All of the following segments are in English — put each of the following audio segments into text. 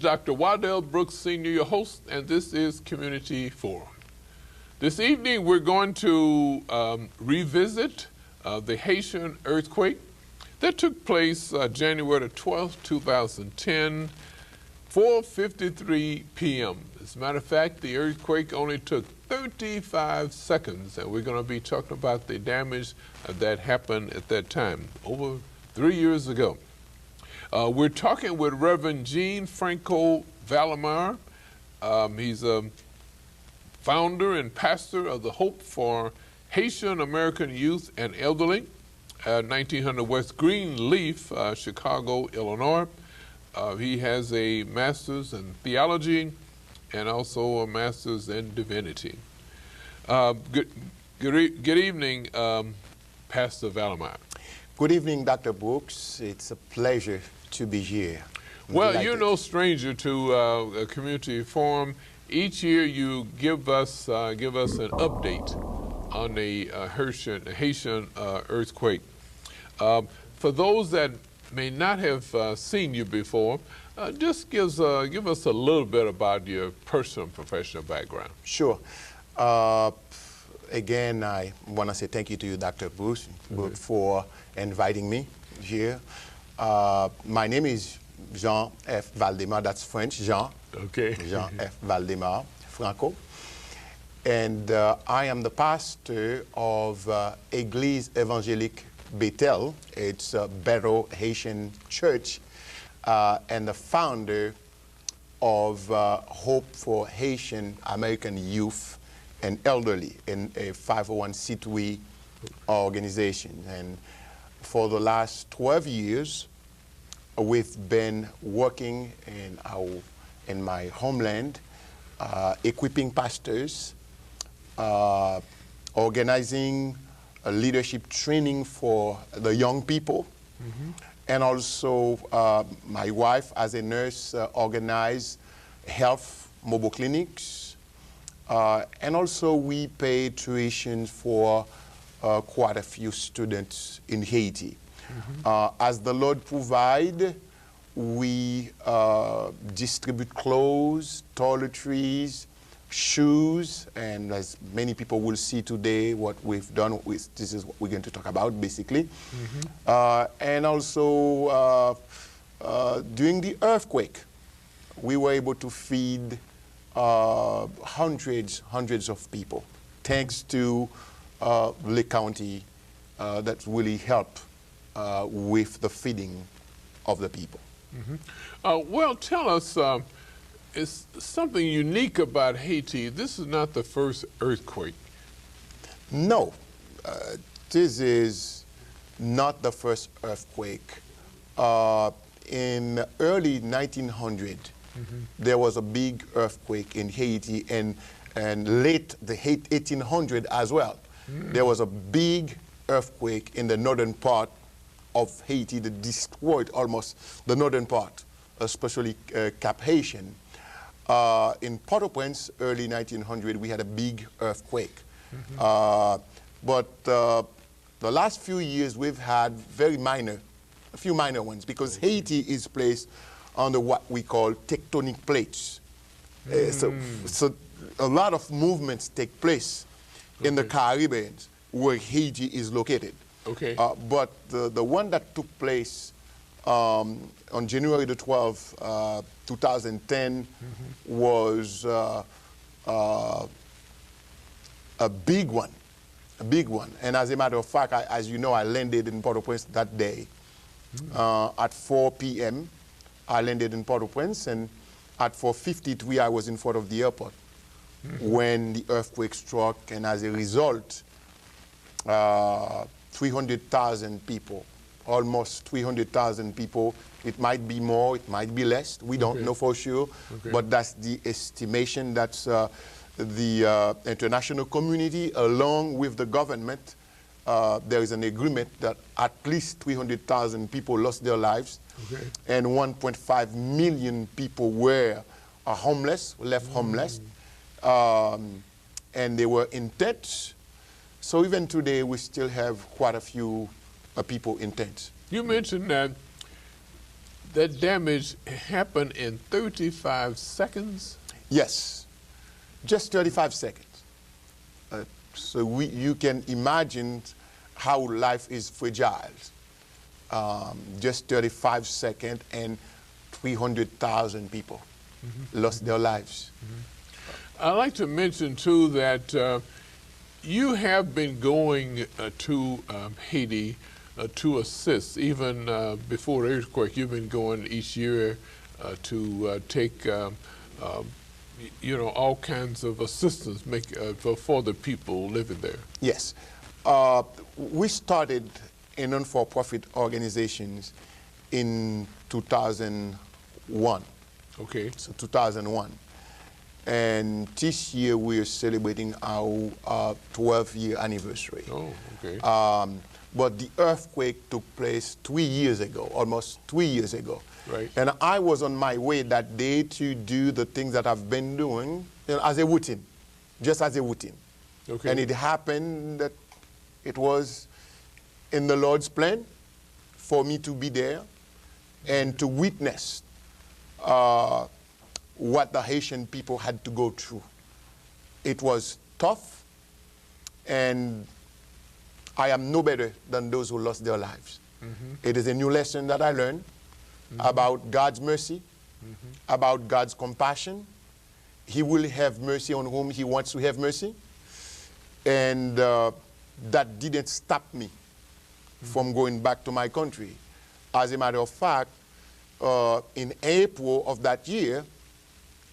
Dr. Waddell Brooks, Sr., your host, and this is Community Forum. This evening we're going to revisit the Haitian earthquake that took place January the 12th, 2010, 4:53 p.m. As a matter of fact, the earthquake only took 35 seconds, and we're going to be talking about the damage that happened at that time, over 3 years ago. We're talking with Reverend Jean Franco Valimar. He's a founder and pastor of the Hope for Haitian American Youth and Elderly, 1900 West Greenleaf, Chicago, Illinois. He has a master's in theology and also a master's in divinity. Good evening, Pastor Valimar. Good evening, Dr. Brooks. It's a pleasure to be here. Well, you're no stranger to a community forum. Each year you give us an update on the Haitian earthquake. For those that may not have seen you before, just give us a little bit about your personal and professional background. Sure. Again, I want to say thank you to you, Dr. Brooks, for inviting me here. My name is Jean F. Valdemar. That's French, Jean. Okay. Jean F. Valdemar, Franco. And I am the pastor of Église Évangélique Bethel. It's a Bethel Haitian church, and the founder of Hope for Haitian American Youth and Elderly, in a 501c3 organization. And for the last 12 years, we've been working in my homeland, equipping pastors, organizing a leadership training for the young people, and also my wife, as a nurse, organized health mobile clinics, and also we pay tuition for quite a few students in Haiti. As the Lord provide, we distribute clothes, toiletries, shoes, and as many people will see today, what we've done, this is what we're going to talk about, basically. And also, during the earthquake, we were able to feed hundreds of people, thanks to Lake County that really helped with the feeding of the people. Well, tell us, it's something unique about Haiti. This is not the first earthquake. No, this is not the first earthquake. In early 1900, there was a big earthquake in Haiti, and late the 1800 as well. There was a big earthquake in the northern part of Haiti that destroyed almost the northern part, especially Cap Haitian. In Port-au-Prince, early 1900, we had a big earthquake. But the last few years, we've had a few minor ones, because Haiti is placed under what we call tectonic plates. So a lot of movements take place in the Caribbean, where Haiti is located. But the one that took place on January the 12th, 2010, was a big one, And as a matter of fact, as you know, I landed in Port-au-Prince that day. At 4 p.m., I landed in Port-au-Prince, and at 4:53, I was in front of the airport when the earthquake struck, and as a result, 300,000 people, almost 300,000 people. It might be more, it might be less. We don't know for sure, but that's the estimation. That's the international community, along with the government. There is an agreement that at least 300,000 people lost their lives, and 1.5 million people were homeless, left homeless, and they were in tents. So even today, we still have quite a few people in tents. You mentioned that that damage happened in 35 seconds? Yes, just 35 seconds. So you can imagine how life is fragile. Just 35 seconds and 300,000 people lost their lives. I'd like to mention too that you have been going to Haiti to assist. Even before the earthquake, you've been going each year to take you know, all kinds of assistance for the people living there. Yes. We started a non-for-profit organizations in 2001. Okay. So 2001. And this year we are celebrating our 12-year anniversary. Oh, okay. But the earthquake took place 3 years ago, almost 3 years ago. Right. And I was on my way that day to do the things that I've been doing, you know, as a routine, just as a routine. Okay. And it happened that it was in the Lord's plan for me to be there and to witness what the Haitian people had to go through. It was tough, and I am no better than those who lost their lives. It is a new lesson that I learned about God's mercy, about God's compassion. He will have mercy on whom he wants to have mercy. And that didn't stop me from going back to my country. As a matter of fact, in April of that year,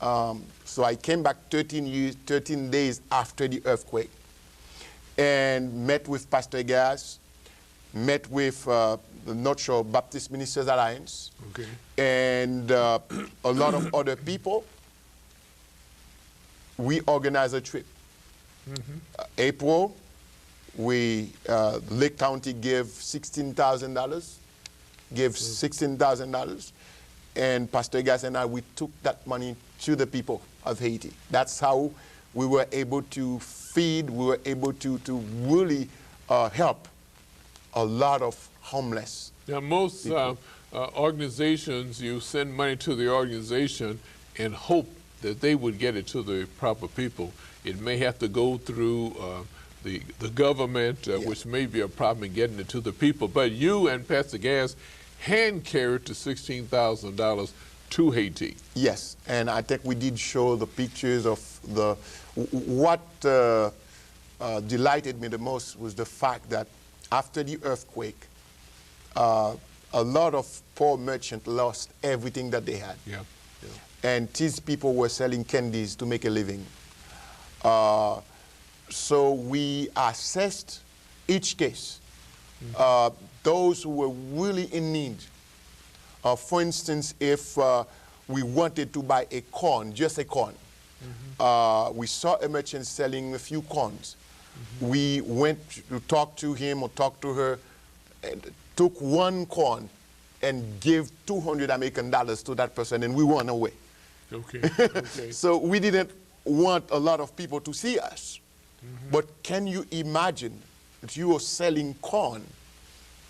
so I came back 13 days after the earthquake and met with Pastor Gas, met with the North Shore Baptist Ministers Alliance, Okay. and a lot of other people. We organized a trip. April, Lake County gave $16,000, and Pastor Gas and I, we took that money to the people of Haiti. That's how we were able to feed, we were able to really help a lot of homeless. Now, most organizations, you send money to the organization and hope that they would get it to the proper people. It may have to go through the government, which may be a problem in getting it to the people. But you and Pastor Gas hand-carried the $16,000 to Haiti. Yes, and I think we did show the pictures of what delighted me the most was the fact that after the earthquake, a lot of poor merchants lost everything that they had. Yeah. And these people were selling candies to make a living. So we assessed each case. Those who were really in need. For instance, if we wanted to buy a corn, just a corn, we saw a merchant selling a few corns. We went to talk to him or talk to her, and took one corn and gave $200 American to that person, and we went away. Okay. Okay. So we didn't want a lot of people to see us. But can you imagine that you are selling corn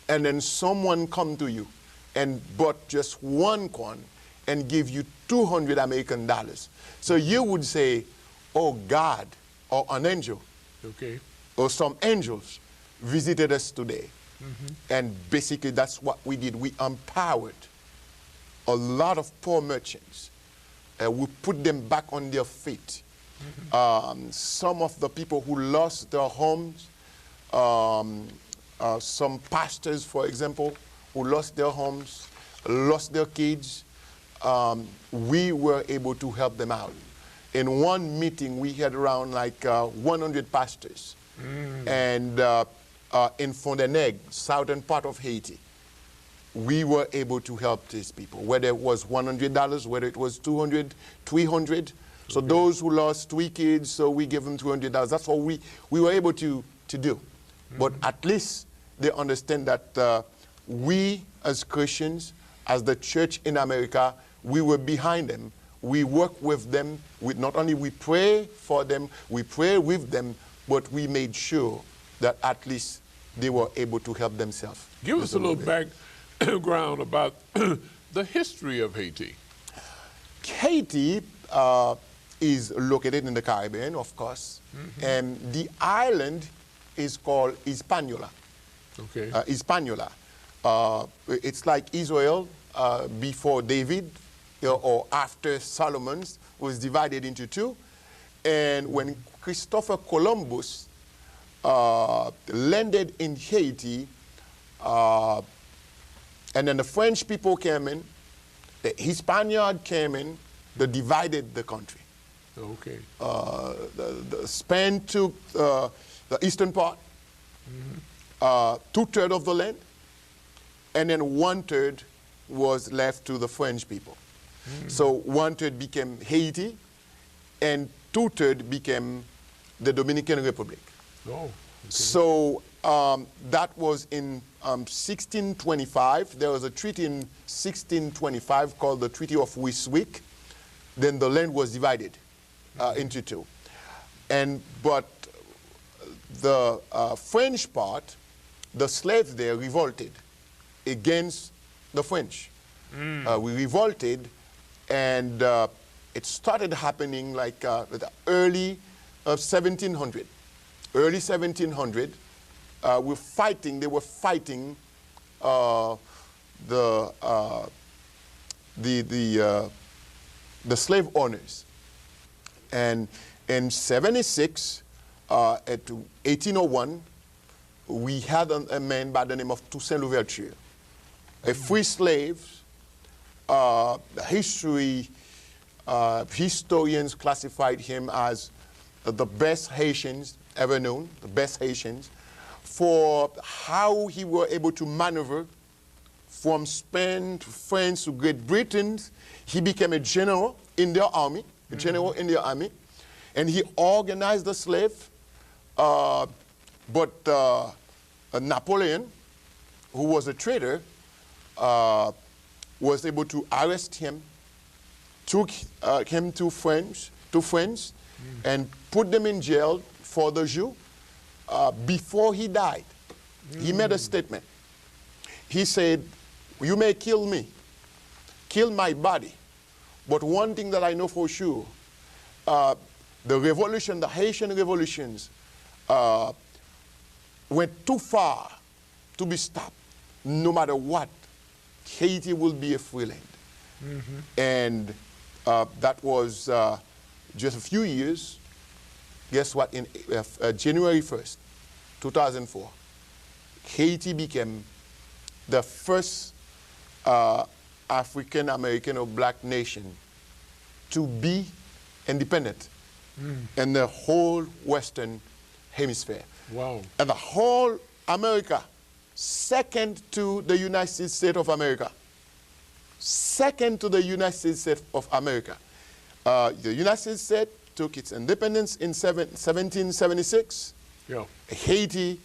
and then someone come to you and bought just one corn and give you $200 American? So you would say, oh, God, or an angel, Okay. or some angels visited us today. And basically that's what we did. We empowered a lot of poor merchants. We put them back on their feet. Some of the people who lost their homes, some pastors, for example, who lost their homes, lost their kids, we were able to help them out. In one meeting, we had around like 100 pastors. And in Fontenay, southern part of Haiti, we were able to help these people, whether it was $100, whether it was $200, $300. So those who lost 3 kids, so we gave them $200. That's all we were able to do. But at least they understand that we as Christians, as the church in America, we were behind them. We work with them. Not only we pray for them, we pray with them, but we made sure that at least they were able to help themselves. Give us a little background about the history of Haiti. Haiti is located in the Caribbean, of course, and the island is called Hispaniola. Okay. Hispaniola. It's like Israel before David, or after Solomon was divided into two. And when Christopher Columbus landed in Haiti, and then the French people came in, the Spaniard came in, they divided the country. Okay. The Spain took the eastern part, 2/3 of the land, and then 1/3 was left to the French people. So 1/3 became Haiti, and 2/3 became the Dominican Republic. Oh, okay. So that was in 1625. There was a treaty in 1625 called the Treaty of Ryswick. Then the land was divided into two. But the French part, the slaves there revolted against the French. We revolted, and it started happening like the early 1700. Early 1700, they were fighting the slave owners. And in 76, at 1801, we had a man by the name of Toussaint Louverture, a free slave. Historians classified him as the best Haitians ever known, the best Haitians, for how he were able to maneuver from Spain to France to Great Britain. He became a general in their army, and he organized the slave. But Napoleon, who was a traitor, was able to arrest him, took him to France, and put them in jail for the Jew. Before he died, he made a statement. He said, "You may kill me, kill my body, but one thing that I know for sure, the revolution, the Haitian revolutions, went too far to be stopped. No matter what, Haiti will be a free land." And that was just a few years. Guess what? In January 1st, 2004, Haiti became the first African American or black nation to be independent in the whole Western Hemisphere. Wow. And the whole America, second to the United States of America. Second to the United States of America. The United States took its independence in 1776. Yeah. Haiti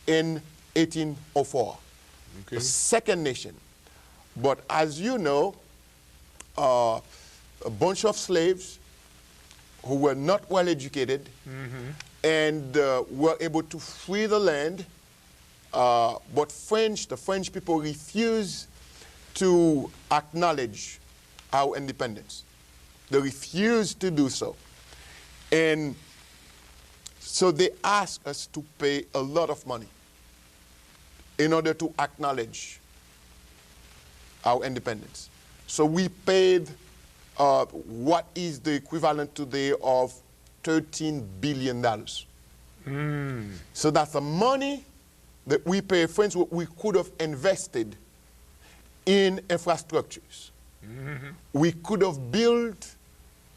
in 1804. Okay. The second nation. But as you know, a bunch of slaves who were not well educated and were able to free the land, but the French people refused to acknowledge our independence. They refused to do so. And so they asked us to pay a lot of money in order to acknowledge our independence. So we paid what is the equivalent today of $13 billion. So that's the money that we pay French, what we could have invested in infrastructures. We could have built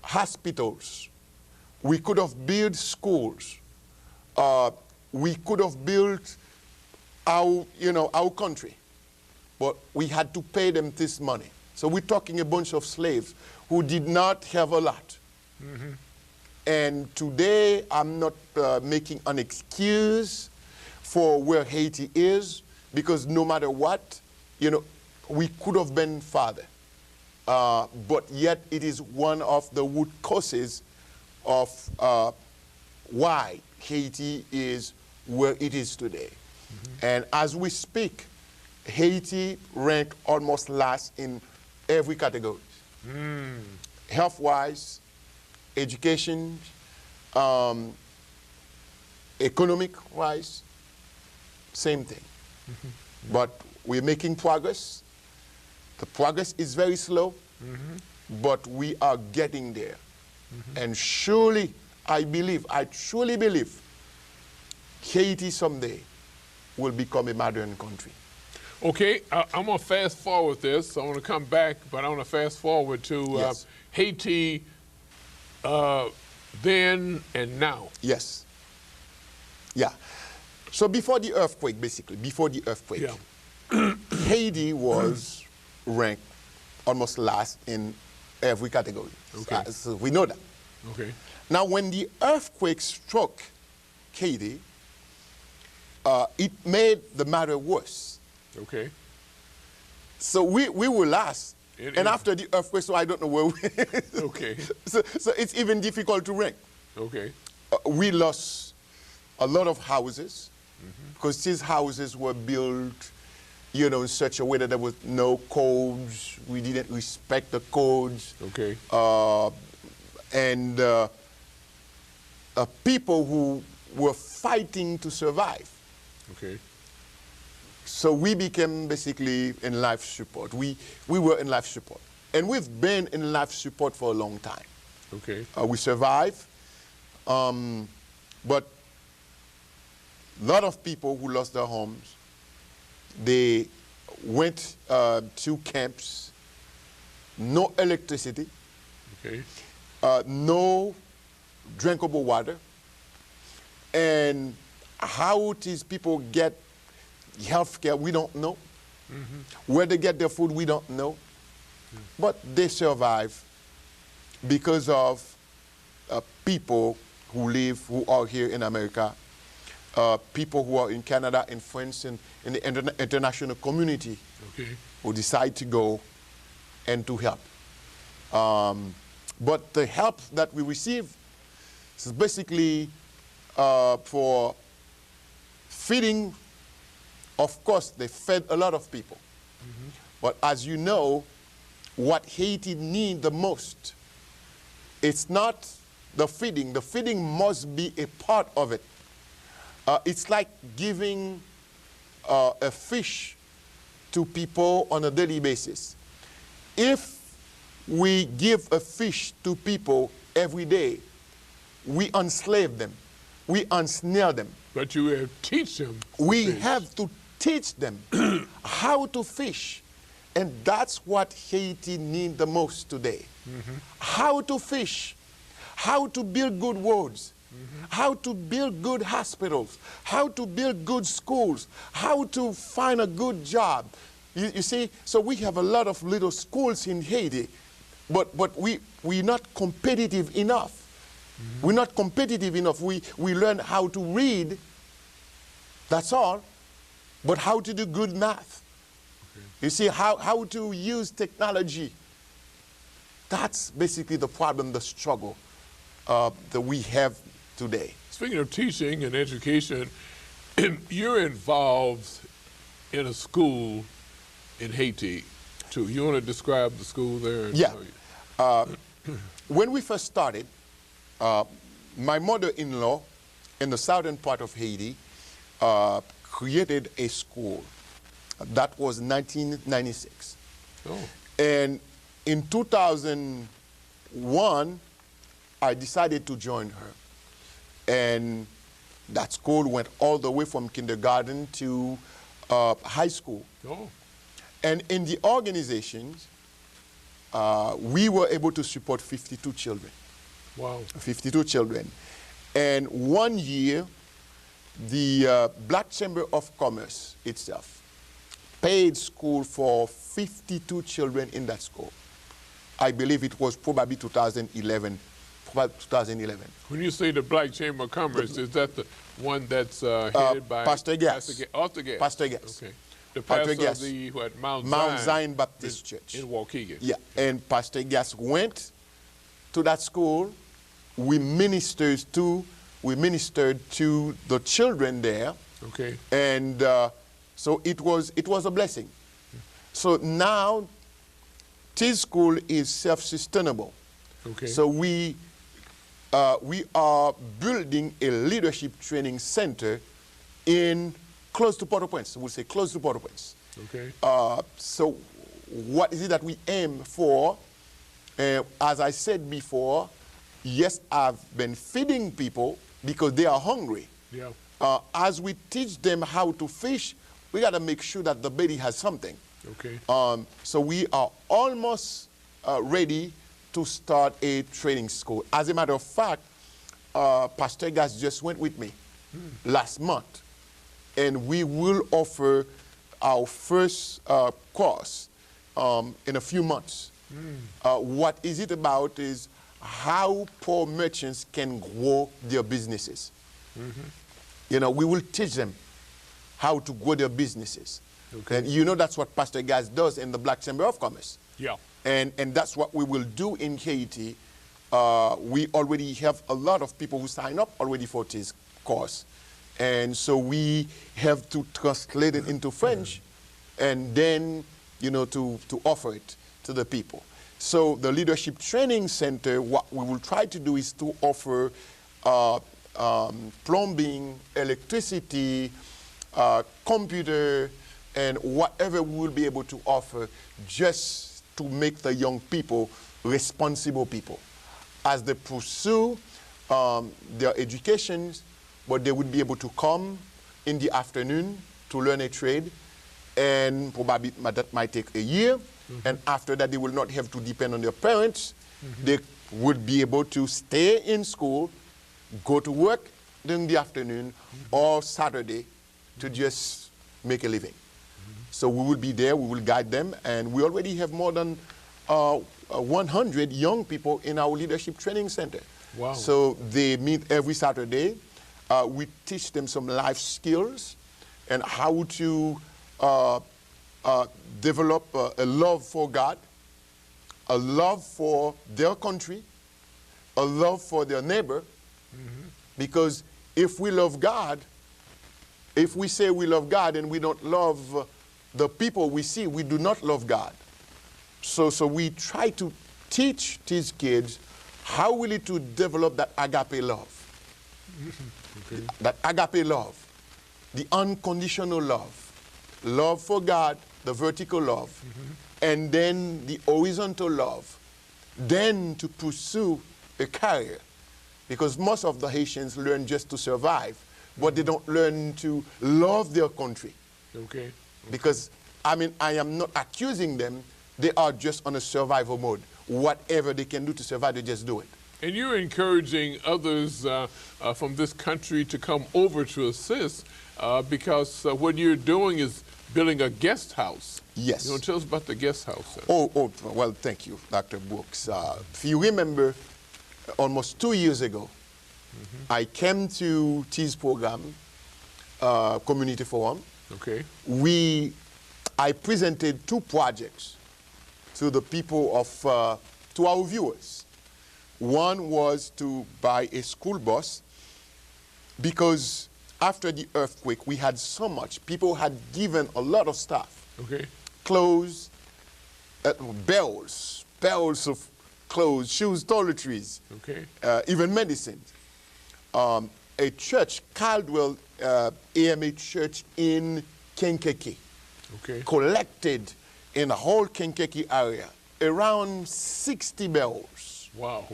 hospitals. We could have built schools. We could have built our country. But we had to pay them this money. So we're talking a bunch of slaves who did not have a lot. And today, I'm not making an excuse for where Haiti is, because no matter what, we could have been farther. But yet, it is one of the root causes of why Haiti is where it is today. And as we speak, Haiti ranked almost last in every category. Health-wise, education, economic-wise, same thing. But we're making progress. The progress is very slow, but we are getting there. And surely, I truly believe, Haiti someday will become a modern country. Okay, I'm going to fast forward this. I want to come back, but I want to fast forward to Haiti then and now. Yes. Yeah. So before the earthquake, basically, Haiti was ranked almost last in every category. Okay. So we know that. Okay. Now, when the earthquake struck Haiti, it made the matter worse. Okay. So we were last. And after the earthquake, so I don't know where we Okay. So it's even difficult to rank. Okay. We lost a lot of houses because these houses were built, you know, in such a way that there was no codes. We didn't respect the codes. Okay. And people who were fighting to survive. Okay. So we became basically in life support. We were in life support. And we've been in life support for a long time. Okay. We survived. But a lot of people who lost their homes, they went to camps, no electricity, Okay. no drinkable water, and how these people get health care, we don't know. Where they get their food, we don't know. But they survive because of people who are here in America, people who are in Canada and France and in the international community who decide to go and to help. But the help that we receive is basically for feeding. Of course, they fed a lot of people. But as you know, what Haiti needs the most, it's not the feeding. The feeding must be a part of it. It's like giving a fish to people on a daily basis. If we give a fish to people every day, we enslave them. We ensnare them. But you have to teach them. We have to teach them how to fish. And that's what Haiti needs the most today. How to fish, how to build good roads, how to build good hospitals, how to build good schools, how to find a good job. You see, so we have a lot of little schools in Haiti, but we're not competitive enough. We're not competitive enough. We learn how to read, that's all, but how to do good math. You see, how to use technology. That's basically the problem, the struggle that we have today. Speaking of teaching and education, you're involved in a school in Haiti, too. You want to describe the school there? Yeah. When we first started, my mother-in-law in the southern part of Haiti created a school. That was 1996. Oh. And in 2001, I decided to join her. And that school went all the way from kindergarten to high school. Oh. And in the organizations, we were able to support 52 children. Wow. 52 children. And one year, the Black Chamber of Commerce itself paid school for 52 children in that school. I believe it was probably 2011. When you say the Black Chamber of Commerce, is that the one that's headed by Pastor Gas? Pastor Gas. Okay. The pastor of the Mount Zion Baptist Church in WAUKEGAN. Yeah, and Pastor Gas went to that school. We ministered to the children there. Okay. And so it was a blessing. So now This school is self-sustainable. Okay. So we are building a leadership training center in close to Port-au-Prince. We'll say close to Port-au-Prince. Okay. So what is it that we aim for? As I said before, yes, I've been feeding people because they are hungry. Yeah. As we teach them how to fish, we got to make sure that the belly has something. Okay. So we are almost ready to start a training school. As a matter of fact, Pastor Gas just went with me last month, and we will offer our first course in a few months. What is it about is how poor merchants can grow their businesses. You know, we will teach them how to grow their businesses. Okay. And you know that's what Pastor Gas does in the Black Chamber of Commerce. Yeah. And that's what we will do in Haiti. We already have a lot of people who sign up already for this course. And so we have to translate it into French and then, you know, to offer it to the people. So the Leadership Training Center, what we will try to do is to offer plumbing, electricity, computer, and whatever we will be able to offer just to make the young people responsible people as they pursue their educations, but they would be able to come in the afternoon to learn a trade, and probably that might take a year, and after that they will not have to depend on their parents. They would be able to stay in school, go to work during the afternoon or Saturday to just make a living. So we will be there, we will guide them, and we already have more than 100 young people in our Leadership Training Center. Wow. So they meet every Saturday. We teach them some life skills and how to develop a love for God, a love for their country, a love for their neighbor. Because if we love God, if we say we love God and we don't love the people we see, we do not love God. So we try to teach these kids how really to develop that agape love. Okay. That agape love, the unconditional love, love for God, the vertical love, and then the horizontal love, then to pursue a career. Because most of the Haitians learn just to survive, but they don't learn to love their country. Okay. Because, I mean, I am not accusing them. They are just on a survival mode. Whatever they can do to survive, they just do it. And you're encouraging others from this country to come over to assist because what you're doing is building a guest house. Yes. You know, tell us about the guest house. Oh, well, thank you, Dr. Brooks. If you remember, almost 2 years ago, I came to TEA's program, Community Forum. Okay. I presented 2 projects to the people of, to our viewers. One was to buy a school bus because after the earthquake, we had so much. People had given a lot of stuff. Okay. Clothes, barrels of clothes, shoes, toiletries, Okay. even medicines. A church, Caldwell AMA Church in Kankakee, Okay. collected in the whole Kankakee area around 60 barrels. Wow.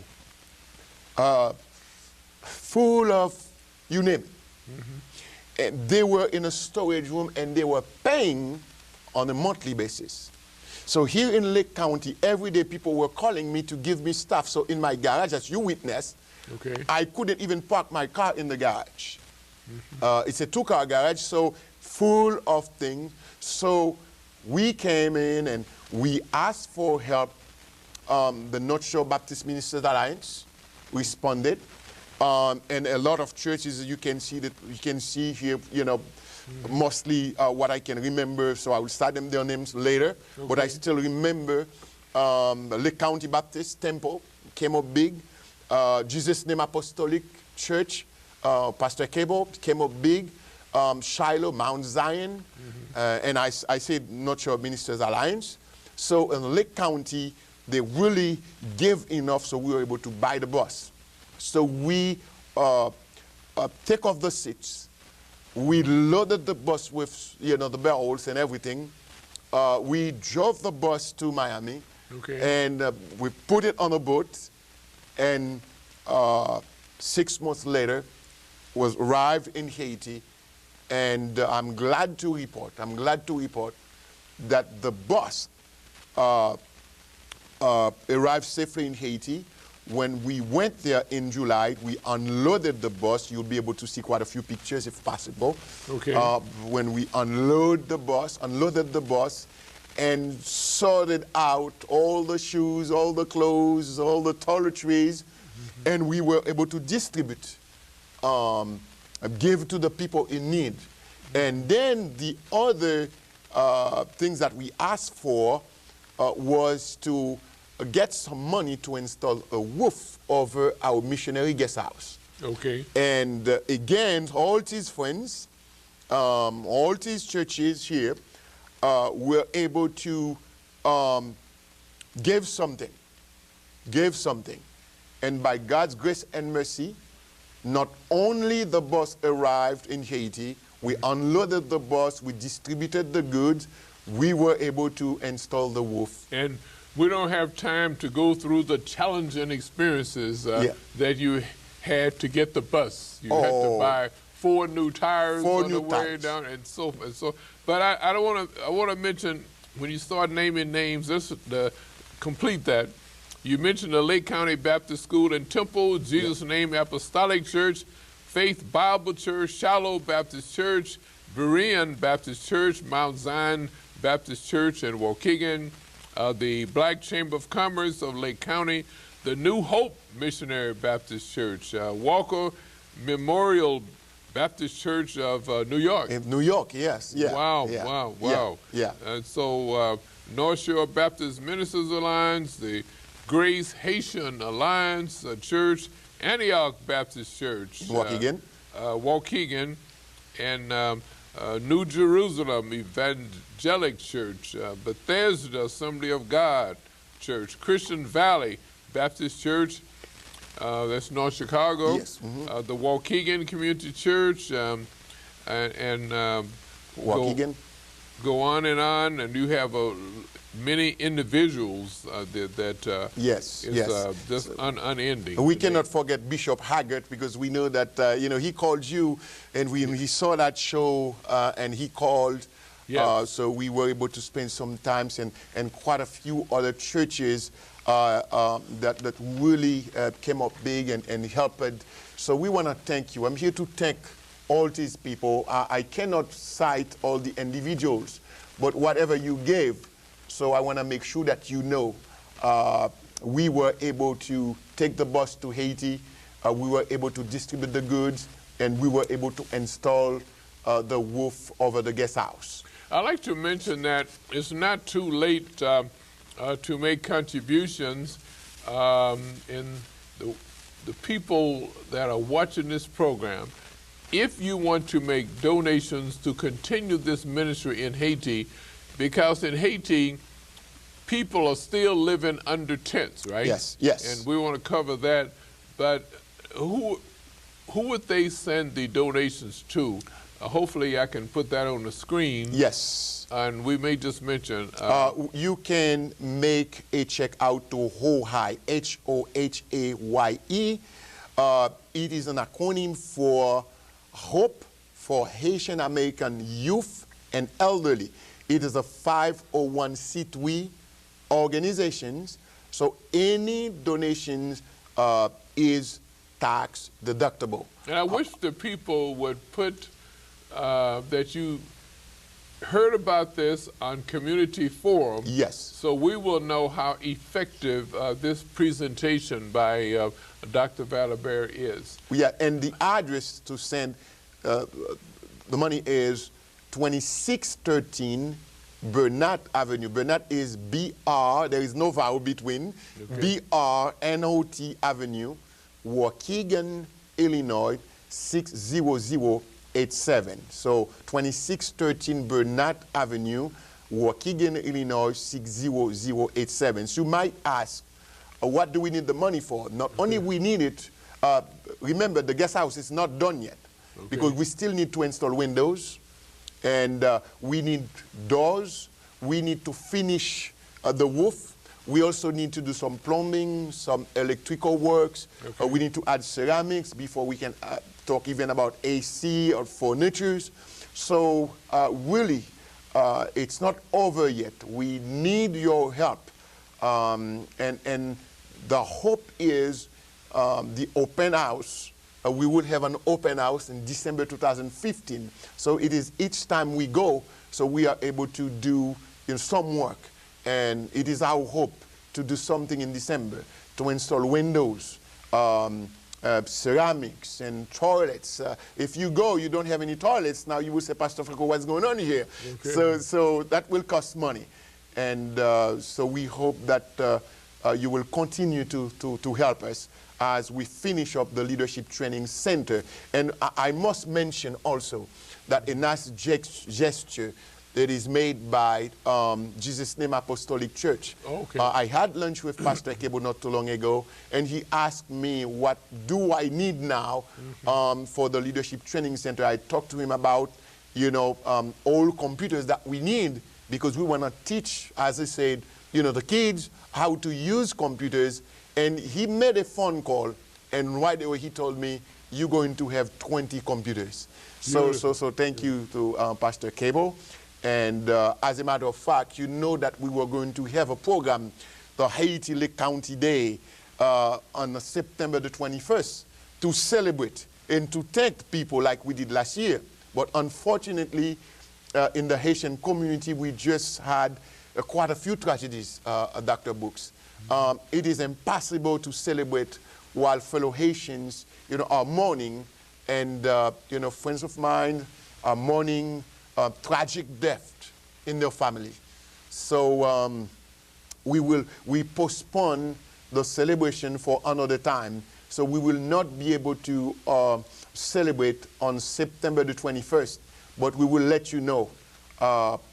Full of, you name it. And they were in a storage room and they were paying on a monthly basis. So here in Lake County, every day people were calling me to give me stuff. So in my garage, as you witnessed, Okay. I couldn't even park my car in the garage. It's a 2-car garage, so full of things. So we came in and we asked for help. The North Shore Baptist Ministers Alliance responded. And a lot of churches, you can see here, you know, mostly what I can remember, so I will cite them their names later. Okay. But I still remember the Lake County Baptist Temple came up big. Jesus Name Apostolic Church, Pastor Cable came up big. Shiloh, Mount Zion, and I said North Shore Ministers Alliance. So in Lake County, they really gave enough, so we were able to buy the bus. So we take off the seats. We loaded the bus with, you know, the barrels and everything. We drove the bus to Miami, and we put it on a boat, and 6 months later, was arrived in Haiti, and I'm glad to report that the bus arrived safely in Haiti. When we went there in July, we unloaded the bus. You'll be able to see quite a few pictures if possible. Okay. When we unloaded the bus, and sorted out all the shoes, all the clothes, all the toiletries, and we were able to distribute, give to the people in need. And then the other things that we asked for was to get some money to install a roof over our missionary guest house. Okay. And again, all these friends, all these churches here were able to give something. And by God's grace and mercy, not only the bus arrived in Haiti, we unloaded the bus, we distributed the goods, we were able to install the roof. And we don't have time to go through the challenging experiences that you had to get the bus. You had to buy 4 new tires on the way down, and so forth. So, but I don't want to. I want to mention when you start naming names. This complete that. You mentioned the Lake County Baptist School and Temple, Jesus Name Apostolic Church, Faith Bible Church, Shallow Baptist Church, Berean Baptist Church, Mount Zion Baptist Church, and Waukegan. The Black Chamber of Commerce of Lake County, the New Hope Missionary Baptist Church, Walker Memorial Baptist Church of New York. In New York, yes. Yeah. Wow. Yeah. And so North Shore Baptist Ministers Alliance, the Grace Haitian Alliance Church, Antioch Baptist Church. Waukegan, and New Jerusalem Evangelic Church, Bethesda Assembly of God Church, Christian Valley Baptist Church, that's North Chicago, the Waukegan Community Church, and Waukegan. Go on, and you have many individuals that just unending. We cannot forget Bishop Haggart, because we know that he called you, and he saw that show and he called. So we were able to spend some time, and quite a few other churches that really came up big and helped. So we want to thank you. I'm here to thank all these people. I cannot cite all the individuals, but whatever you gave. So I want to make sure that you know we were able to take the bus to Haiti, we were able to distribute the goods, and we were able to install the roof over the guest house. I'd like to mention that it's not too late to make contributions. In the people that are watching this program, if you want to make donations to continue this ministry in Haiti, because in Haiti, people are still living under tents, right? Yes. And we want to cover that. But who would they send the donations to? Hopefully I can put that on the screen. Yes. And we may just mention. You can make a check out to Hohaye, H-O-H-A-Y-E. It is an acronym for Hope for Haitian American Youth and Elderly. It is a 501c3 organization, so any donations is tax deductible. And I wish the people would put that you heard about this on Community Forum. Yes. So we will know how effective this presentation by Dr. Valabert is. Yeah, and the address to send the money is 2613 Burnett Avenue. Burnett is B-R, there is no vowel between, B-R-N-O-T Avenue, Waukegan, Illinois, 60087. So 2613 Burnett Avenue, Waukegan, Illinois 60087. So you might ask, what do we need the money for? Not only we need it, remember the guest house is not done yet, because we still need to install windows, and we need doors, we need to finish the roof. We also need to do some plumbing, some electrical works. We need to add ceramics before we can talk even about AC or furnitures. So really, it's not over yet. We need your help. And the hope is the open house. We will have an open house in December 2015. So it is each time we go, so we are able to do some work. And it is our hope to do something in December, to install windows, ceramics, and toilets. If you go, you don't have any toilets, now you will say, Pastor Franco, what's going on here? So that will cost money. And so we hope that you will continue to help us as we finish up the Leadership Training Center. And I must mention also that a nice gesture that is made by Jesus' Name Apostolic Church. I had lunch with Pastor Cable not too long ago, and he asked me, what do I need now for the Leadership Training Center? I talked to him about, all computers that we need, because we want to teach, as I said, the kids how to use computers. And he made a phone call, and right away he told me, you're going to have 20 computers. So thank you to Pastor Cable. And as a matter of fact, you know that we were going to have a program, the Haiti Lake County Day, on September the 21st, to celebrate and to thank people like we did last year. But unfortunately, in the Haitian community, we just had quite a few tragedies, Dr. Brooks. It is impossible to celebrate while fellow Haitians, are mourning, and friends of mine are mourning tragic death in their family. So we postpone the celebration for another time. So we will not be able to celebrate on September the 21st, but we will let you know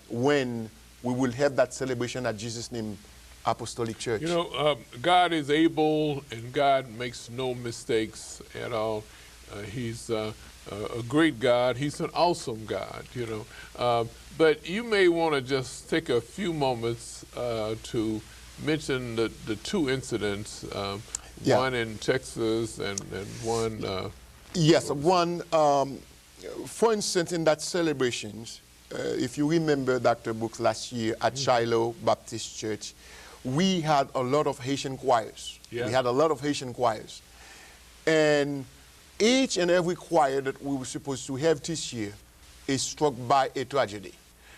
when we will have that celebration at Jesus' Name Apostolic Church. God is able, and God makes no mistakes at all. He's a great God. He's an awesome God, But you may want to just take a few moments to mention the two incidents, one in Texas and one... yes, one, for instance, in that celebrations, if you remember, Dr. Brooks, last year at Shiloh Baptist Church, we had a lot of Haitian choirs. We had a lot of Haitian choirs. And each and every choir that we were supposed to have this year is struck by a tragedy.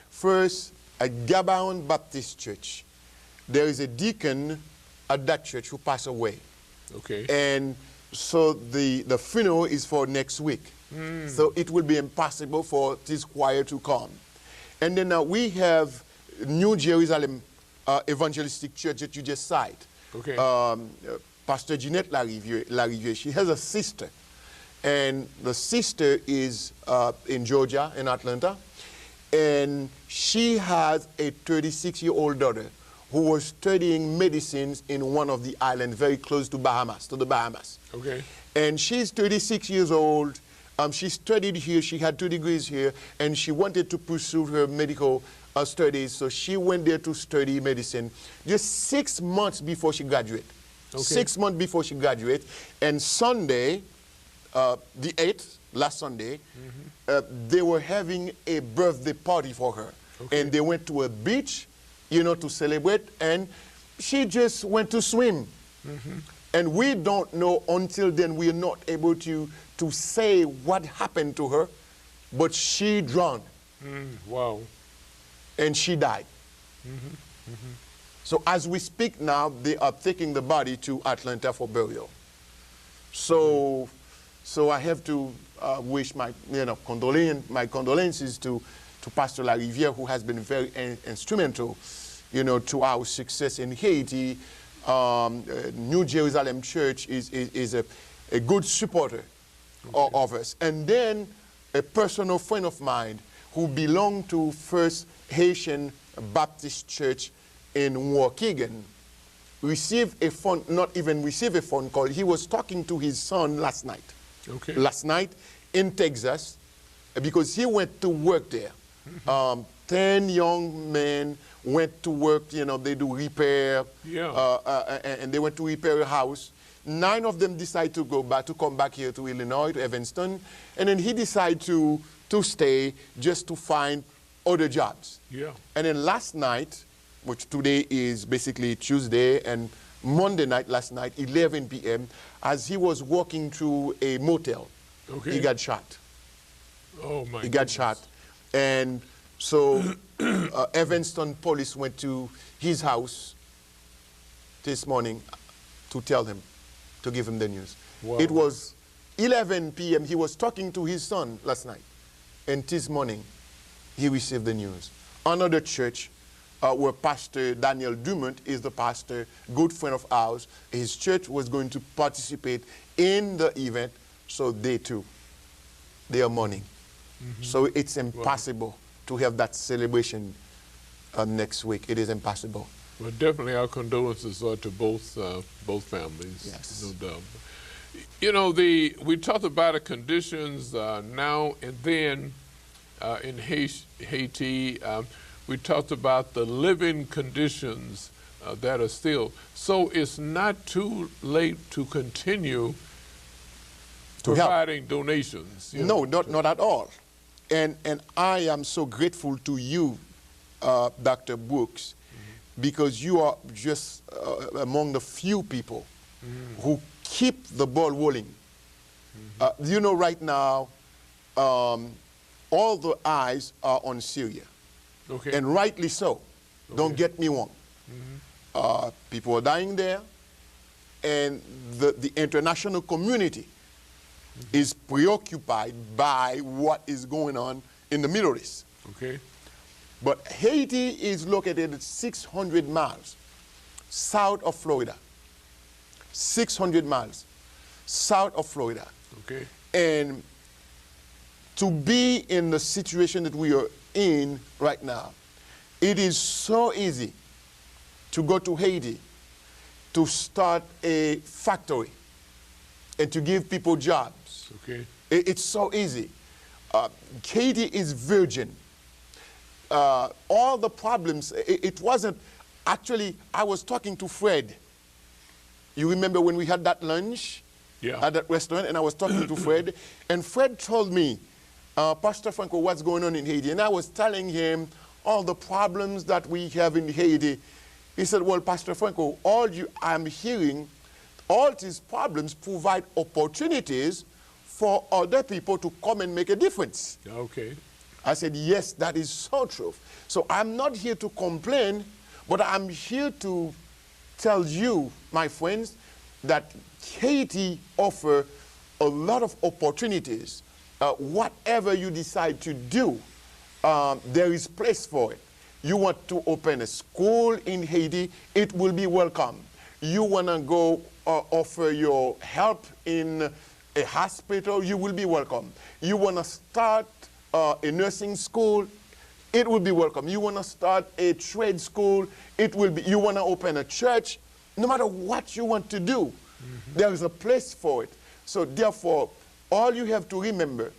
First, at Gabaon Baptist Church, there is a deacon at that church who passed away. And so the funeral is for next week. So it will be impossible for this choir to come. And then we have New Jerusalem Evangelistic Church that you just cited. Pastor Jeanette Lariviere, she has a sister. And the sister is in Georgia, in Atlanta. And she has a 36-year-old daughter who was studying medicines in one of the islands very close to the Bahamas. And she's 36 years old. She studied here. She had 2 degrees here. And she wanted to pursue her medical studies. So she went there to study medicine just 6 months before she graduated. 6 months before she graduated. And Sunday, the 8th, last Sunday, they were having a birthday party for her. And they went to a beach, to celebrate, and she just went to swim. And we don't know until then, we are not able to say what happened to her, but she drowned. Wow. And she died. So as we speak now, they are taking the body to Atlanta for burial. So I have to wish my condolences to Pastor Lariviere, who has been very instrumental, to our success in Haiti. New Jerusalem Church is a good supporter of us. And then a personal friend of mine who belonged to First Haitian Baptist Church in WAUKEGAN received a phone, not even received a phone call. He was talking to his son last night. Okay. Last night in Texas, because he went to work there. 10 young men went to work, you know, they do repair, and they went to repair a house. 9 of them decided to go back, to come back here to Illinois, to Evanston, and then he decided to stay just to find other jobs. Yeah. And then last night, which today is basically Tuesday, and Monday night, last night, 11 p.m., as he was walking through a motel, he got shot. Oh, my He got shot. And so Evanston police went to his house this morning to tell him, to give him the news. Wow. It was 11 p.m. He was talking to his son last night. And this morning, he received the news. Another church where Pastor Daniel Dumont is the pastor, good friend of ours, his church was going to participate in the event, so they too, they are mourning. So it's impossible to have that celebration next week. It is impossible. Well, definitely our condolences are to both families, Yes. no doubt. You know, we talked about the conditions now and then in Haiti. We talked about the living conditions that are still. So it's not too late to continue providing donations. No, not at all. And I am so grateful to you, Dr. Brooks, because you are just among the few people who keep the ball rolling. You know, right now, all the eyes are on Syria. Okay. And rightly so. Don't get me wrong. People are dying there, and the international community is preoccupied by what is going on in the Middle East. Okay. But Haiti is located at 600 miles south of Florida. 600 miles south of Florida. Okay. And to be in the situation that we are in right now, it is so easy to go to Haiti to start a factory and to give people jobs. Okay. It's so easy. Haiti is virgin. All the problems, it wasn't, actually, I was talking to Fred. You remember when we had that lunch at that restaurant, and I was talking to Fred, and Fred told me, Pastor Franco, what's going on in Haiti? And I was telling him all the problems that we have in Haiti. He said, well, Pastor Franco, I'm hearing all these problems provide opportunities for other people to come and make a difference. Okay. I said, yes, that is so true. So I'm not here to complain, but I'm here to tell you, my friends, that Haiti offers a lot of opportunities. Whatever you decide to do, there is place for it. You want to open a school in Haiti, it will be welcome. You want to go offer your help in a hospital, you will be welcome. You want to start a nursing school, it will be welcome. You want to start a trade school, it will be. You want to open a church, no matter what you want to do, there is a place for it. So therefore, all you have to remember,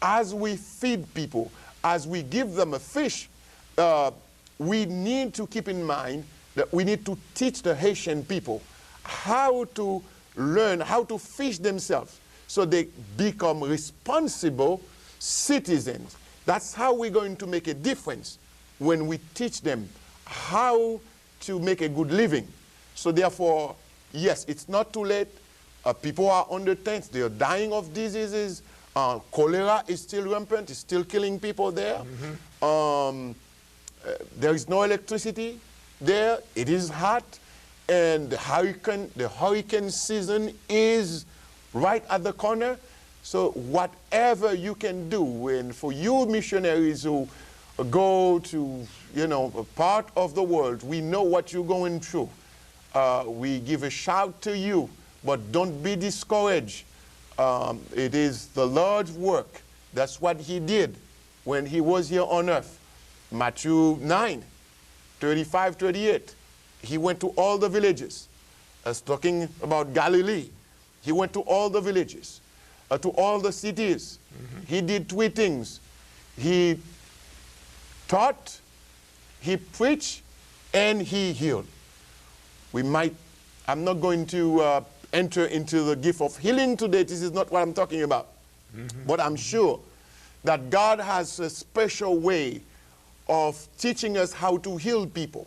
as we feed people, as we give them a fish, we need to keep in mind that we need to teach the Haitian people how to learn how to fish themselves so they become responsible citizens. That's how we're going to make a difference, when we teach them how to make a good living. So therefore, yes, it's not too late. People are under tents. They are dying of diseases. Cholera is still rampant. It's still killing people there. There is no electricity there. It is hot. And the hurricane season is right at the corner. So whatever you can do, and for you missionaries who go to, a part of the world, we know what you're going through. We give a shout to you, but don't be discouraged. It is the Lord's work. That's what he did when he was here on earth. Matthew 9, 35, 38. He went to all the villages. Talking about Galilee. He went to all the villages, to all the cities. He did three things. He taught, he preached, and he healed. I'm not going to enter into the gift of healing today. This is not what I'm talking about. But I'm sure that God has a special way of teaching us how to heal people.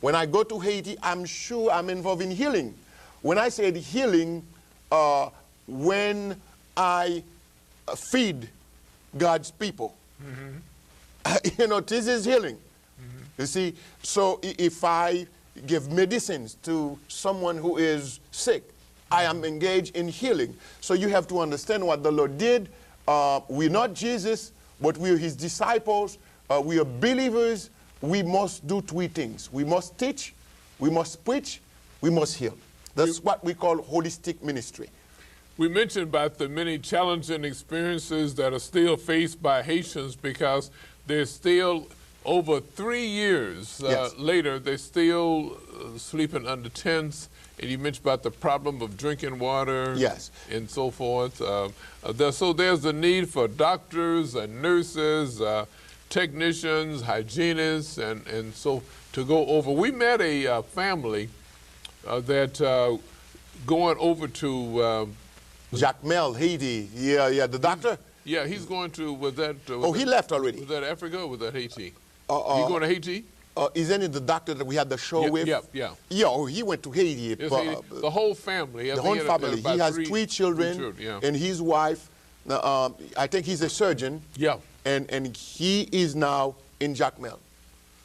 When I go to Haiti, I'm sure I'm involved in healing. When I said healing, when I feed God's people, you know, this is healing. You see, so if I give medicines to someone who is sick, I am engaged in healing. So you have to understand what the Lord did. We're not Jesus, but we're his disciples. We are believers. We must do three things. We must teach, we must preach, we must heal. That's what we call holistic ministry. We mentioned about the many challenging experiences that are still faced by Haitians because they're still over 3 years later, they're still sleeping under tents. And you mentioned about the problem of drinking water and so forth. So there's a need for doctors and nurses, technicians, hygienists, and so to go over. We met a family that going over to Jacmel, Haiti. Yeah, the doctor? Yeah, he's going to, he left already. Was that Africa or was that Haiti? He's going to Haiti? Isn't it the doctor that we had the show with? Yeah. Yeah, he went to Haiti. The whole family. The whole family. He has three children and his wife. I think he's a surgeon. Yeah. And he is now in Jacmel.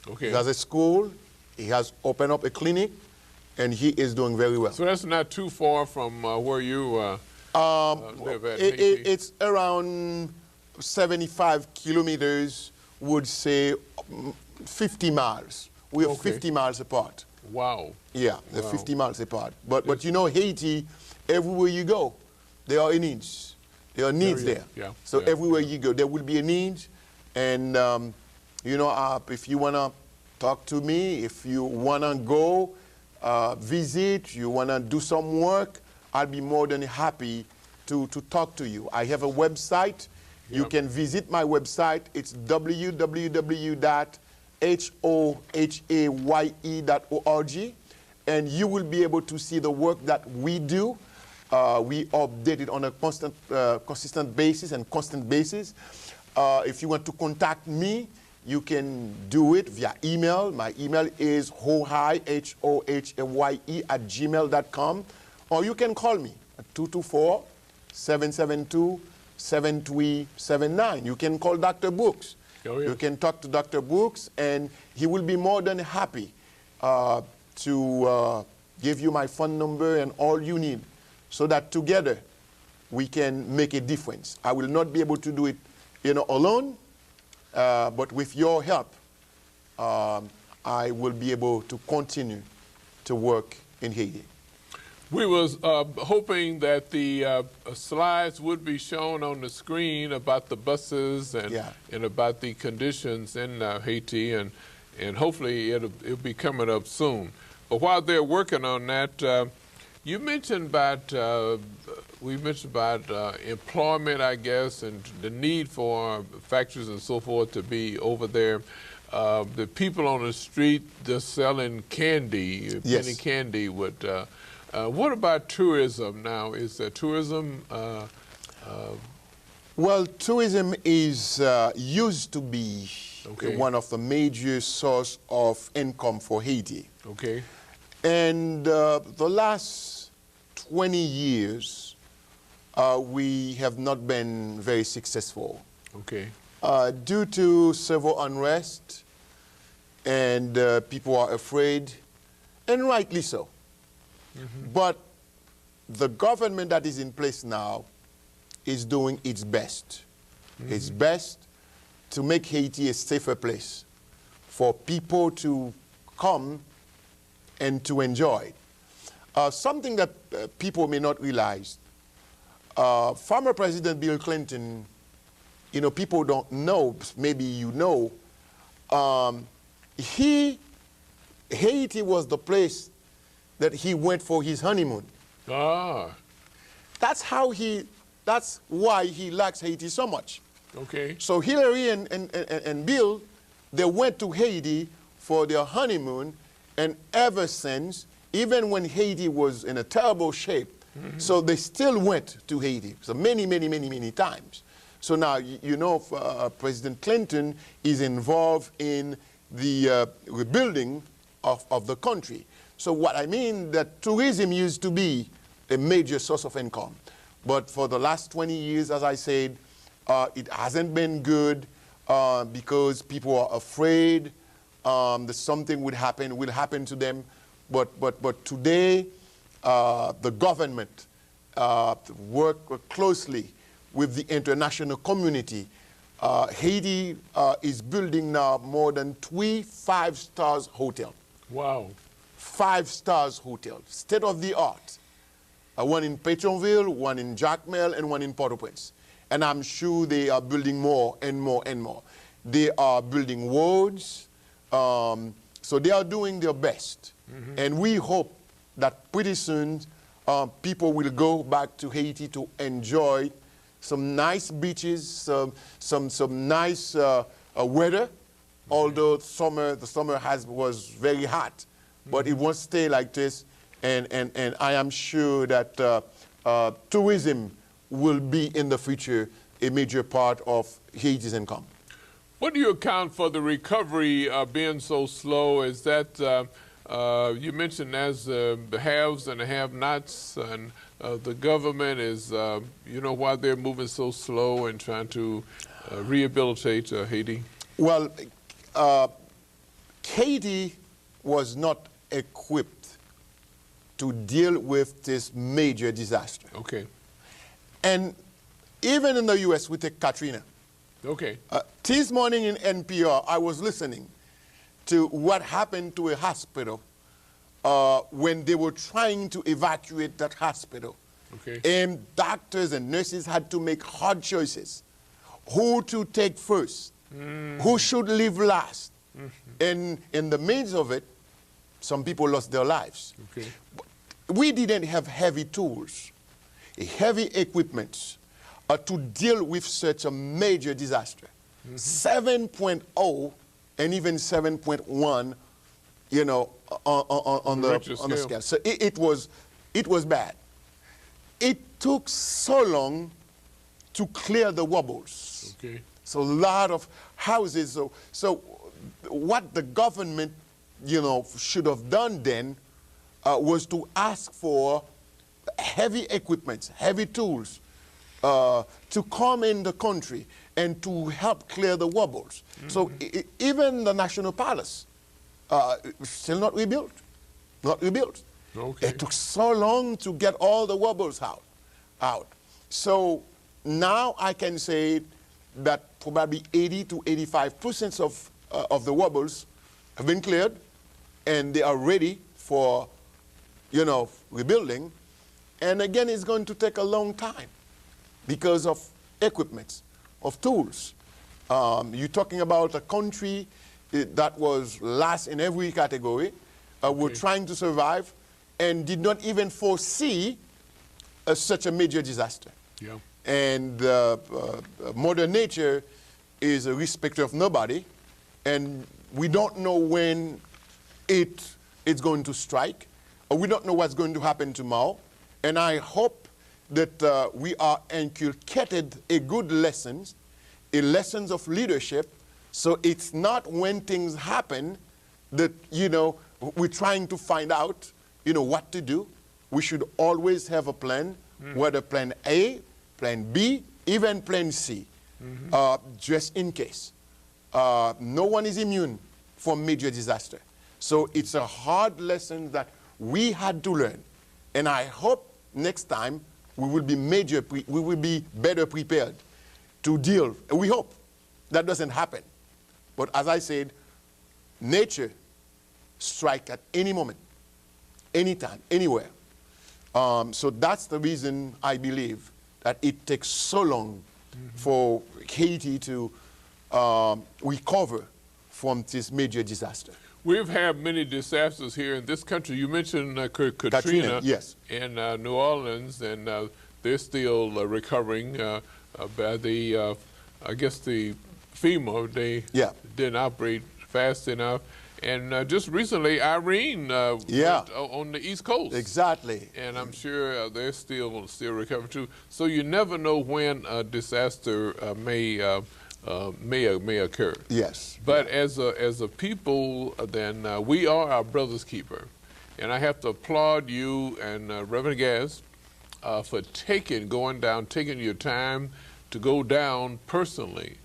Okay. He has a school. He has opened up a clinic, and he is doing very well. So that's not too far from where you live at Haiti. It's around 75 kilometers, would say 50 miles. We are 50 miles apart. Wow. Yeah, they're 50 miles apart. But you know, Haiti, everywhere you go, there are needs. There are needs there. Yeah. So everywhere you go, there will be a need. And, you know, if you want to talk to me, if you want to go visit, you want to do some work, I'll be more than happy to talk to you. I have a website. You can visit my website. It's www.hohaye.org, and you will be able to see the work that we do. We update it on a consistent basis and constant basis. If you want to contact me, you can do it via email. My email is hohaye, Hohaye @gmail.com, or you can call me at 224-772-7379. You can call Dr. Brooks. You can talk to Dr. Brooks, and he will be more than happy to give you my phone number and all you need, so that together we can make a difference. I will not be able to do it, you know, alone, but with your help, I will be able to continue to work in Haiti. We was hoping that the slides would be shown on the screen about the buses and about the conditions in Haiti, and hopefully it'll be coming up soon. But while they're working on that, you mentioned about employment, I guess, and the need for factories and so forth to be over there. The people on the street just selling candy, penny candy. What about tourism now? Is tourism? Well, tourism is used to be one of the major source of income for Haiti. Okay. And the last 20 years, we have not been very successful. Okay. Due to civil unrest, and people are afraid, and rightly so. But the government that is in place now is doing its best. Its best to make Haiti a safer place for people to come and to enjoy. Something that people may not realize, former President Bill Clinton, you know, people don't know, maybe you know, he Haiti was the place that he went for his honeymoon. Ah. That's why he likes Haiti so much. Okay. So Hillary and Bill, they went to Haiti for their honeymoon, and ever since, even when Haiti was in a terrible shape, so they still went to Haiti, so many times. So now, you know, President Clinton is involved in the rebuilding of the country. So what I mean, that tourism used to be a major source of income. But for the last 20 years, as I said, it hasn't been good because people are afraid that something will happen to them. But today, the government work closely with the international community. Haiti is building now more than 3 5-star hotels. Wow. 5-star hotels, state of the art. One in Pétionville, one in Jacmel, and one in Port-au-Prince. And I'm sure they are building more and more and more. They are building roads, so they are doing their best. And we hope that pretty soon people will go back to Haiti to enjoy some nice beaches, some nice weather, although the summer was very hot. But it won't stay like this, and I am sure that tourism will be in the future a major part of Haiti's income. What do you account for the recovery being so slow? Is that, you mentioned as the haves and the have-nots, and the government is, you know, why they're moving so slow and trying to rehabilitate Haiti? Well, Haiti was not equipped to deal with this major disaster. Okay. And even in the U.S., we take Katrina. Okay. This morning in NPR, I was listening to what happened to a hospital when they were trying to evacuate that hospital. Okay. And doctors and nurses had to make hard choices. Who to take first? Who should leave last? And in the midst of it, some people lost their lives. Okay. We didn't have heavy tools, heavy equipment to deal with such a major disaster. 7.0 and even 7.1, you know, on the scale. So it was bad. It took so long to clear the wobbles. Okay. So a lot of houses. So what the government, you know, should have done then was to ask for heavy equipment, heavy tools to come in the country and to help clear the wobbles. So even the National Palace still not rebuilt, Okay. It took so long to get all the wobbles out. So now I can say that probably 80 to 85% of the wobbles have been cleared, and they are ready for, you know, rebuilding. And again, it's going to take a long time because of equipment, of tools. You're talking about a country that was last in every category, were trying to survive, and did not even foresee such a major disaster. Yeah. And Mother Nature is a respecter of nobody, and we don't know when it's going to strike, or we don't know what's going to happen tomorrow. And I hope that we are inculcated a good lessons, a lessons of leadership, so it's not when things happen that, you know, we're trying to find out, you know, what to do. We should always have a plan, whether plan A, plan B, even plan C, just in case. No one is immune from major disaster. So it's a hard lesson that we had to learn. And I hope next time we will be better prepared to deal. We hope that doesn't happen. But as I said, nature strikes at any moment, anytime, anywhere. So that's the reason I believe that it takes so long for Haiti to recover from this major disaster. We've had many disasters here in this country. You mentioned Katrina, yes, in New Orleans, and they're still recovering by the, I guess the FEMA, they didn't operate fast enough. And just recently, Irene went on the East Coast. Exactly. And I'm sure they're still recovering too. So you never know when a disaster may occur. Yes. But as a people, then we are our brother's keeper. And I have to applaud you and Reverend Gass for taking your time to go down personally.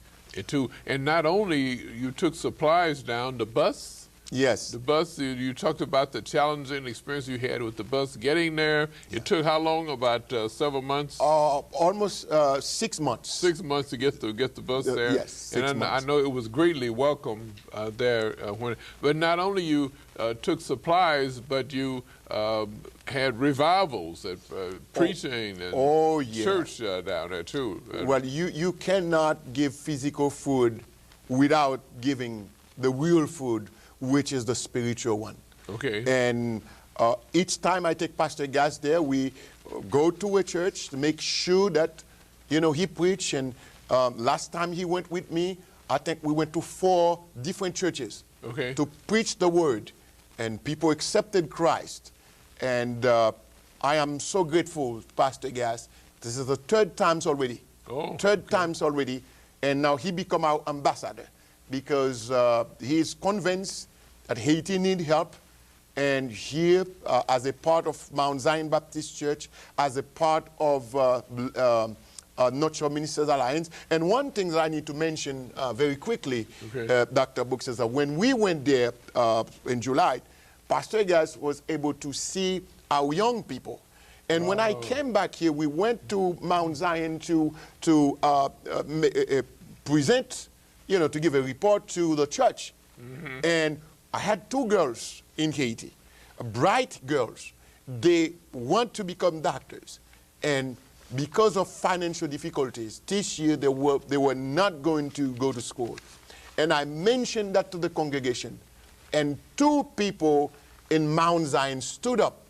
And not only you took supplies down, the bus. Yes. The bus, you talked about the challenging experience you had with the bus getting there. It took how long? About several months? Almost 6 months. 6 months to get the bus there. Yes, 6 months. I know it was greatly welcomed there. But not only you took supplies, but you had revivals, preaching and church down there too. Well, you cannot give physical food without giving the real food, which is the spiritual one. Okay. And each time I take Pastor Gass there, we go to a church to make sure that, he preached. And last time he went with me, I think we went to 4 different churches to preach the word. And people accepted Christ. And I am so grateful, Pastor Gass. This is the 3rd time already. Third times already. And now he become our ambassador because he is convinced that Haiti needs help, and here, as a part of Mount Zion Baptist Church, as a part of North Shore Ministers Alliance. And one thing that I need to mention very quickly, Dr. Brooks, is that when we went there in July, Pastor Gass was able to see our young people. And when I came back here, we went to Mount Zion to present, to give a report to the church. And I had 2 girls in Haiti, bright girls. They want to become doctors. And because of financial difficulties, this year they were not going to go to school. And I mentioned that to the congregation. And 2 people in Mount Zion stood up,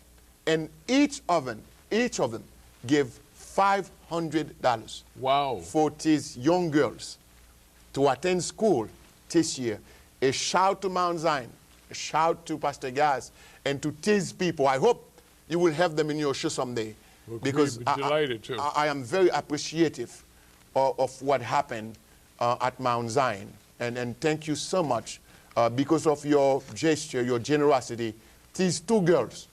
and each of them gave $500 for these young girls to attend school this year. A shout to Mount Zion, a shout to Pastor Gass, and to these people. I hope you will have them in your show someday, because I am very appreciative of what happened at Mount Zion. And thank you so much because of your gesture, your generosity. These 2 girls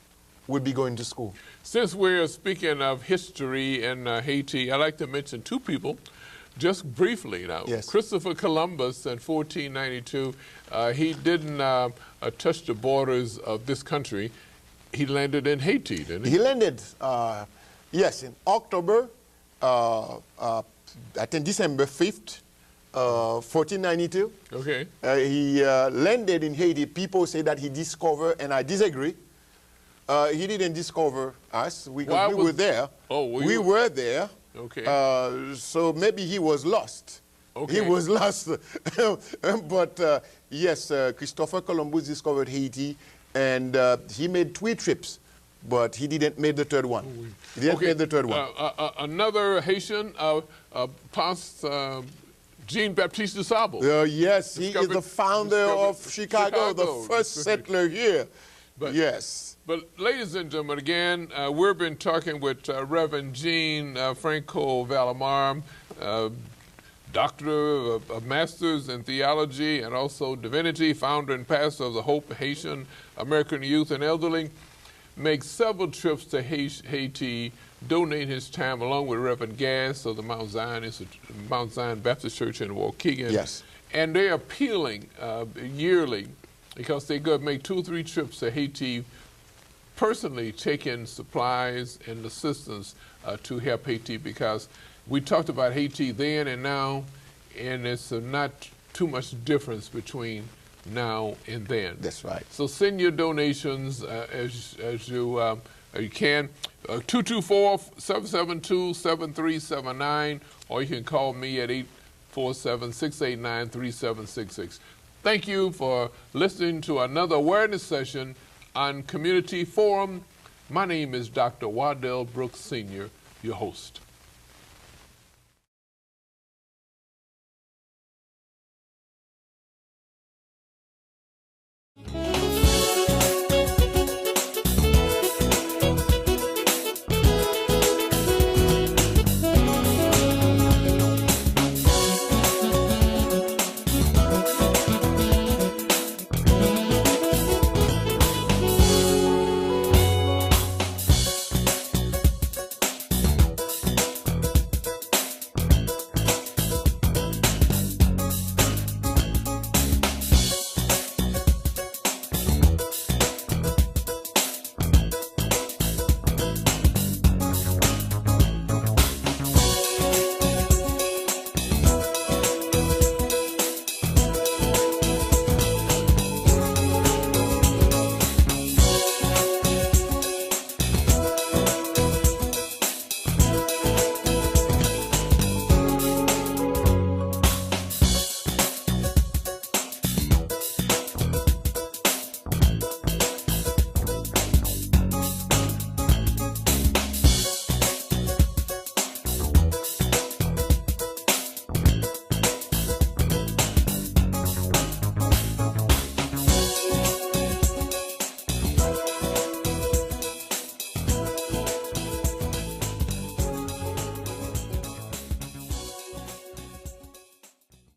will be going to school. Since we're speaking of history in Haiti, I'd like to mention 2 people. Just briefly now, Christopher Columbus in 1492, he didn't touch the borders of this country. He landed in Haiti, didn't he? He landed, yes, in October, I think December 5th, 1492. Okay. He landed in Haiti. People say that he discovered, and I disagree. He didn't discover us. We were there. Oh, we were there. Okay. So maybe he was lost. Okay. He was lost. But yes, Christopher Columbus discovered Haiti, and he made 3 trips, but he didn't make the 3rd one. He didn't make the 3rd one. Another Haitian, Ponce Jean-Baptiste de Sable. Yes, he is the founder of Chicago, the first settler here. But, yes. But ladies and gentlemen, again, we've been talking with Reverend Jean Franco Valamar, Doctor of Masters in Theology and also Divinity, founder and pastor of the Hope Haitian American Youth and Elderly. Makes several trips to Haiti, donate his time along with Reverend Gass of the Mount Zion Baptist Church in Waukegan. Yes. And they're appealing yearly, because they go make 2 or 3 trips to Haiti, personally taking supplies and assistance to help Haiti, because we talked about Haiti then and now, and it's not too much difference between now and then. That's right. So send your donations as you can. 224-772-7379, or you can call me at 847-689-3766. Thank you for listening to another awareness session on Community Forum. My name is Dr. Waddell Brooks Sr., your host.